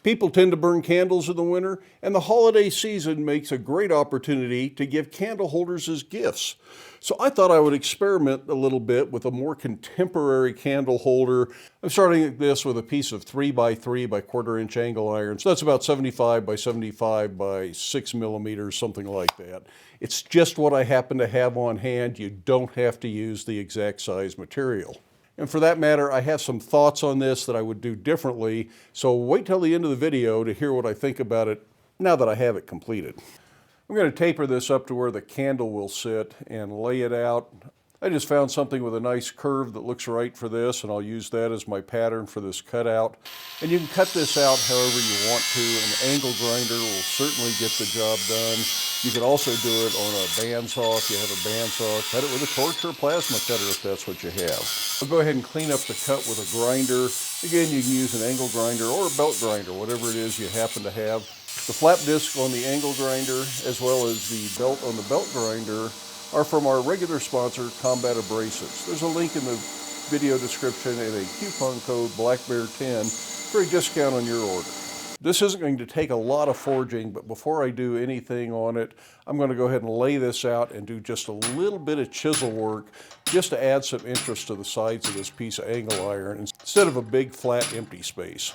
People tend to burn candles in the winter, and the holiday season makes a great opportunity to give candle holders as gifts. So I thought I would experiment a little bit with a more contemporary candle holder. I'm starting this with a piece of 3x3 by 1/4 inch angle iron. So that's about 75 by 75 by 6 millimeters, something like that. It's just what I happen to have on hand. You don't have to use the exact size material. And for that matter, I have some thoughts on this that I would do differently, so wait till the end of the video to hear what I think about it now that I have it completed. I'm going to taper this up to where the candle will sit and lay it out. I just found something with a nice curve that looks right for this, and I'll use that as my pattern for this cutout. And you can cut this out however you want to. An angle grinder will certainly get the job done. You could also do it on a bandsaw if you have a bandsaw. Cut it with a torch or a plasma cutter if that's what you have. I'll go ahead and clean up the cut with a grinder. Again, you can use an angle grinder or a belt grinder, whatever it is you happen to have. The flap disc on the angle grinder, as well as the belt on the belt grinder, are from our regular sponsor, Combat Abrasives. There's a link in the video description and a coupon code BLACKBEAR10 for a discount on your order. This isn't going to take a lot of forging, but before I do anything on it, I'm going to go ahead and lay this out and do just a little bit of chisel work just to add some interest to the sides of this piece of angle iron instead of a big flat empty space.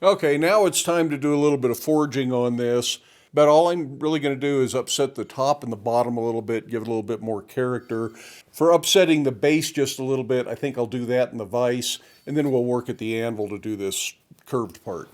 Okay, now it's time to do a little bit of forging on this, but all I'm really going to do is upset the top and the bottom a little bit, give it a little bit more character. For upsetting the base just a little bit, I think I'll do that in the vise, and then we'll work at the anvil to do this curved part.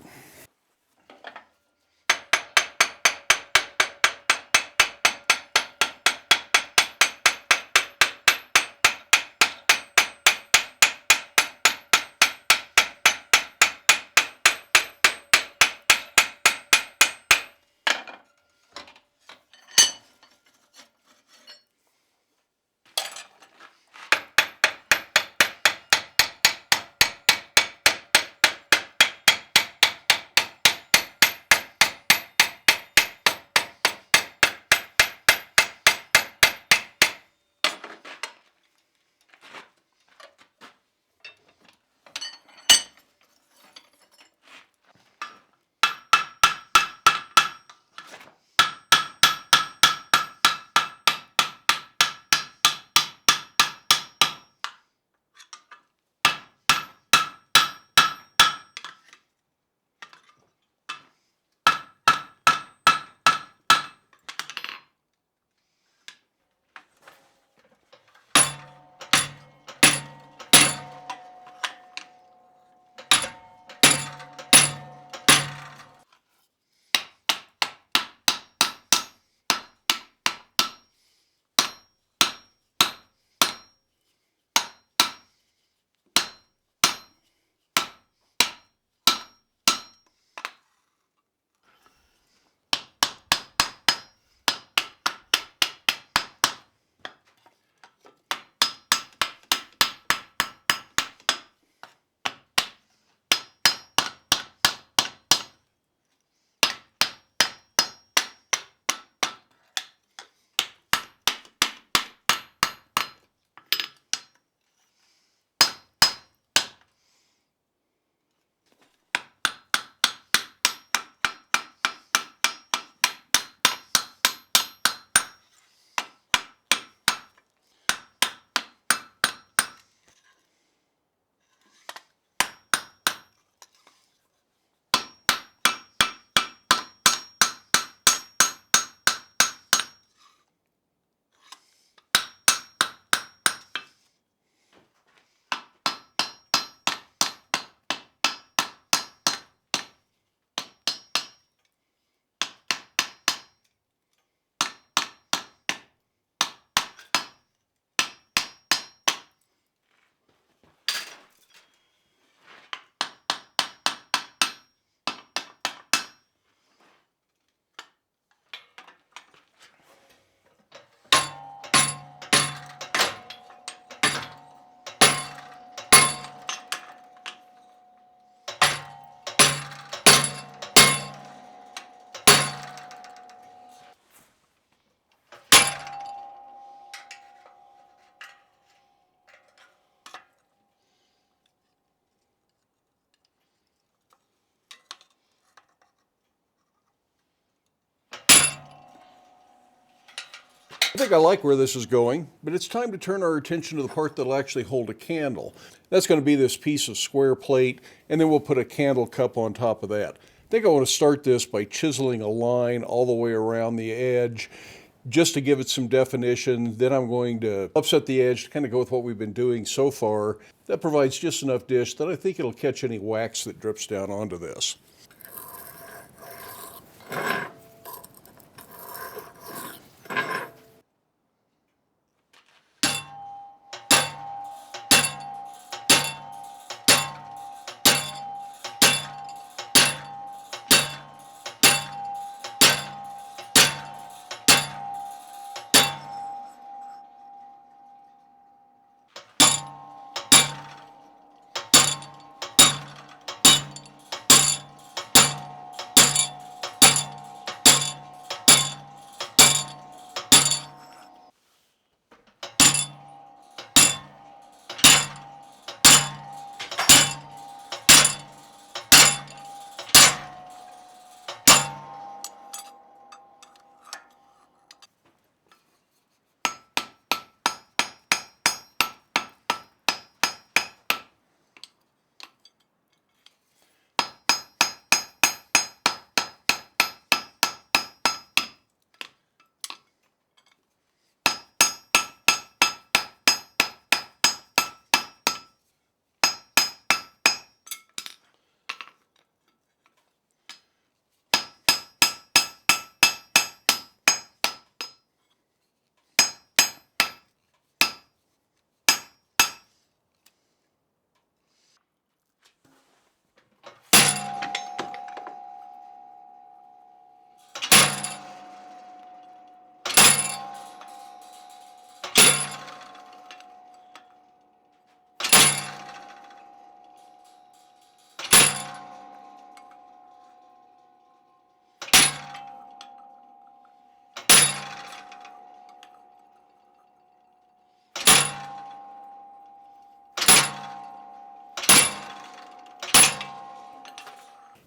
I think I like where this is going, but it's time to turn our attention to the part that'll actually hold a candle. That's going to be this piece of square plate, and then we'll put a candle cup on top of that. I think I want to start this by chiseling a line all the way around the edge, just to give it some definition. Then I'm going to offset the edge to kind of go with what we've been doing so far. That provides just enough dish that I think it'll catch any wax that drips down onto this.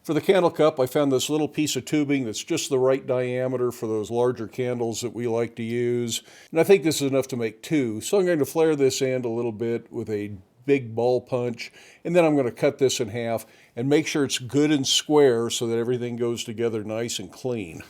For the candle cup, I found this little piece of tubing that's just the right diameter for those larger candles that we like to use. And I think this is enough to make two. So I'm going to flare this end a little bit with a big ball punch, and then I'm going to cut this in half and make sure it's good and square so that everything goes together nice and clean.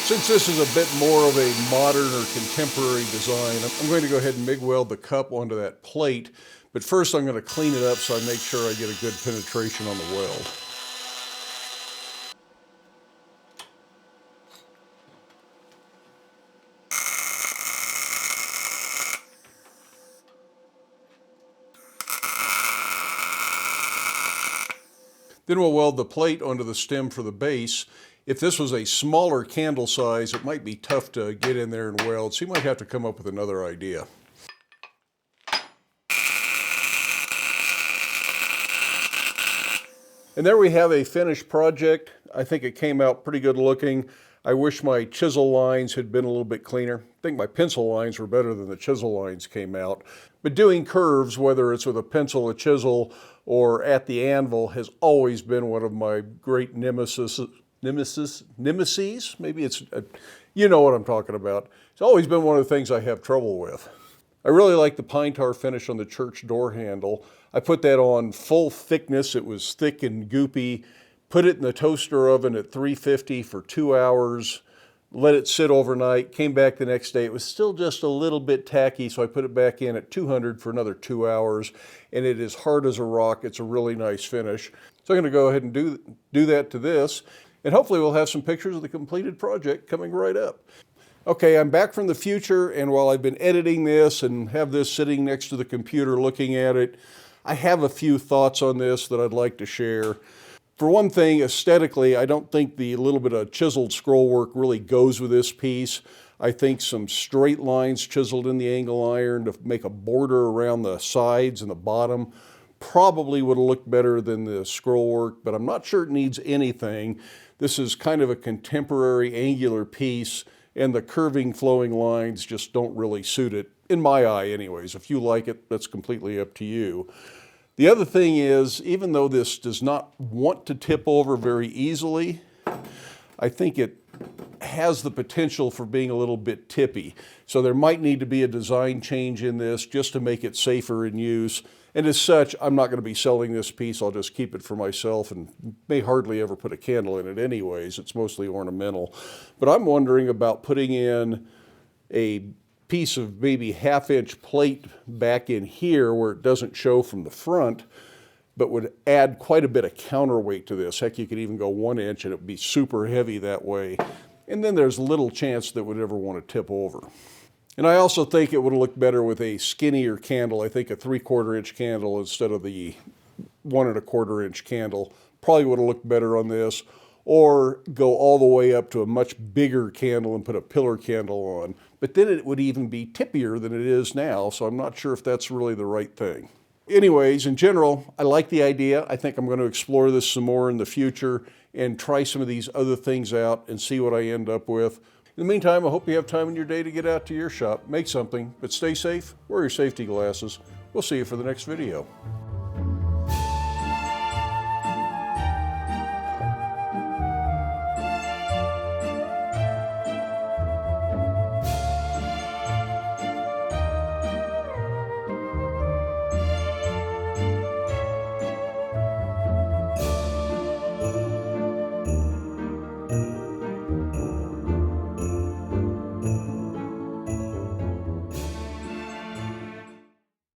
Since this is a bit more of a modern or contemporary design, I'm going to go ahead and MIG weld the cup onto that plate, but first I'm going to clean it up so I make sure I get a good penetration on the weld. Then we'll weld the plate onto the stem for the base. If this was a smaller candle size, it might be tough to get in there and weld, so you might have to come up with another idea. And there we have a finished project. I think it came out pretty good looking. I wish my chisel lines had been a little bit cleaner. I think my pencil lines were better than the chisel lines came out. But doing curves, whether it's with a pencil, a chisel, or at the anvil, has always been one of my great nemesis nemesis, maybe it's, you know what I'm talking about. It's always been one of the things I have trouble with. I really like the pine tar finish on the church door handle. I put that on full thickness. It was thick and goopy. Put it in the toaster oven at 350 for 2 hours. Let it sit overnight. Came back the next day. It was still just a little bit tacky, so I put it back in at 200 for another 2 hours. And it is hard as a rock. It's a really nice finish. So I'm going to go ahead and do that to this. And hopefully we'll have some pictures of the completed project coming right up. Okay, I'm back from the future, and while I've been editing this and have this sitting next to the computer looking at it, I have a few thoughts on this that I'd like to share. For one thing, aesthetically, I don't think the little bit of chiseled scroll work really goes with this piece. I think some straight lines chiseled in the angle iron to make a border around the sides and the bottom probably would have looked better than the scroll work, but I'm not sure it needs anything. This is kind of a contemporary angular piece, and the curving flowing lines just don't really suit it, in my eye anyways. If you like it, that's completely up to you. The other thing is, even though this does not want to tip over very easily, I think it has the potential for being a little bit tippy. So there might need to be a design change in this just to make it safer in use. And as such, I'm not going to be selling this piece. I'll just keep it for myself and may hardly ever put a candle in it anyways. It's mostly ornamental. But I'm wondering about putting in a piece of maybe 1/2-inch plate back in here where it doesn't show from the front, but would add quite a bit of counterweight to this. Heck, you could even go 1 inch and it would be super heavy that way. And then there's little chance that it would ever want to tip over. And I also think it would look better with a skinnier candle. I think a 3/4 inch candle instead of the 1 1/4 inch candle probably would have looked better on this. Or go all the way up to a much bigger candle and put a pillar candle on. But then it would even be tippier than it is now, so I'm not sure if that's really the right thing. Anyways, in general, I like the idea. I think I'm going to explore this some more in the future and try some of these other things out and see what I end up with. In the meantime, I hope you have time in your day to get out to your shop, make something, but stay safe, wear your safety glasses. We'll see you for the next video.